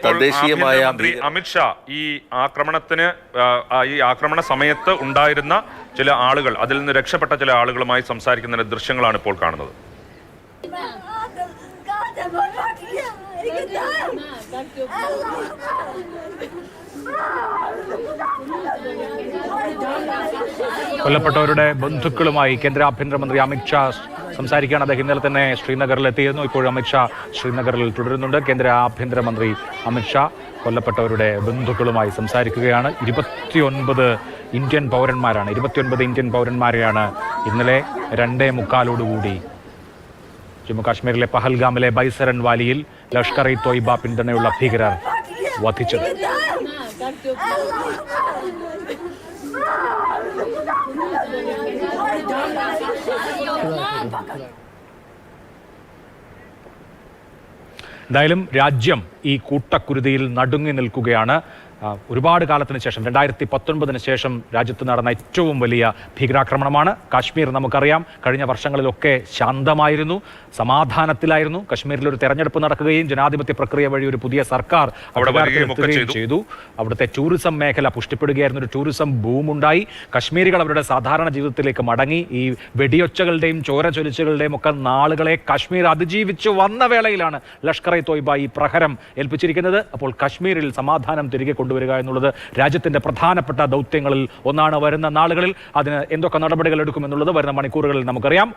തദ്ദേശീയമായ അമിത്ഷാ ഈ ആക്രമണ സമയത്ത് ഉണ്ടായിരുന്ന ചില ആളുകൾ, അതിൽ നിന്ന് രക്ഷപ്പെട്ട ചില ആളുകളുമായി സംസാരിക്കുന്ന ദൃശ്യങ്ങളാണ് ഇപ്പോൾ കാണുന്നത്. കൊല്ലപ്പെട്ടവരുടെ ബന്ധുക്കളുമായി കേന്ദ്ര ആഭ്യന്തരമന്ത്രി അമിത്ഷാ സംസാരിക്കുകയാണ്. അദ്ദേഹം ഇന്നലെ തന്നെ ശ്രീനഗറിൽ എത്തിയിരുന്നു. ഇപ്പോഴും അമിത്ഷാ ശ്രീനഗറിൽ തുടരുന്നുണ്ട്. കേന്ദ്ര ആഭ്യന്തരമന്ത്രി അമിത്ഷാ കൊല്ലപ്പെട്ടവരുടെ ബന്ധുക്കളുമായി സംസാരിക്കുകയാണ്. 29 ഇന്ത്യൻ പൗരന്മാരെയാണ് ഇന്നലെ 2:45 ജമ്മു കാശ്മീരിലെ പഹൽഗാമിലെ ബൈസരൻ വാലിയിൽ ലഷ്കർ-ഇ-തോയ്ബ പിന്തുണയുള്ള ഭീകരർ വധിച്ചത്. എന്തായാലും രാജ്യം ഈ കൂട്ടക്കുരുതിയിൽ നടുങ്ങി നിൽക്കുകയാണ്. ഒരുപാട് കാലത്തിന് ശേഷം 2019 ശേഷം രാജ്യത്ത് നടന്ന ഏറ്റവും വലിയ ഭീകരാക്രമണമാണ്. കാശ്മീർ നമുക്കറിയാം, കഴിഞ്ഞ വർഷങ്ങളിലൊക്കെ ശാന്തമായിരുന്നു, സമാധാനത്തിലായിരുന്നു. കശ്മീരിൽ ഒരു തെരഞ്ഞെടുപ്പ് നടക്കുകയും ജനാധിപത്യ പ്രക്രിയ വഴി ഒരു പുതിയ സർക്കാർ അധികാരത്തിലെത്തുകയും ചെയ്തു. അവിടുത്തെ ടൂറിസം മേഖല പുഷ്ടിപ്പെടുകയായിരുന്നു. ഒരു ടൂറിസം ബൂമുണ്ടായി. കശ്മീരികൾ അവരുടെ സാധാരണ ജീവിതത്തിലേക്ക് മടങ്ങി. ഈ വെടിയൊച്ചകളുടെയും ചോരചൊലിച്ചുകളുടെയും ഒക്കെ നാളുകളെ കശ്മീർ അതിജീവിച്ചു വന്ന വേളയിലാണ് ലഷ്കർ-ഇ-തോയ്ബ ഈ പ്രഹരം ഏൽപ്പിച്ചിരിക്കുന്നത്. അപ്പോൾ കശ്മീരിൽ സമാധാനം തിരികെ കൊണ്ടുവരിക എന്നുള്ളത് രാജ്യത്തിന്റെ പ്രധാനപ്പെട്ട ദൗത്യങ്ങളിൽ ഒന്നാണ്. വരുന്ന നാളുകളിൽ അതിന് എന്തൊക്കെ നടപടികൾ എടുക്കുമെന്നുള്ളത് വരുന്ന മണിക്കൂറുകളിൽ നമുക്കറിയാം.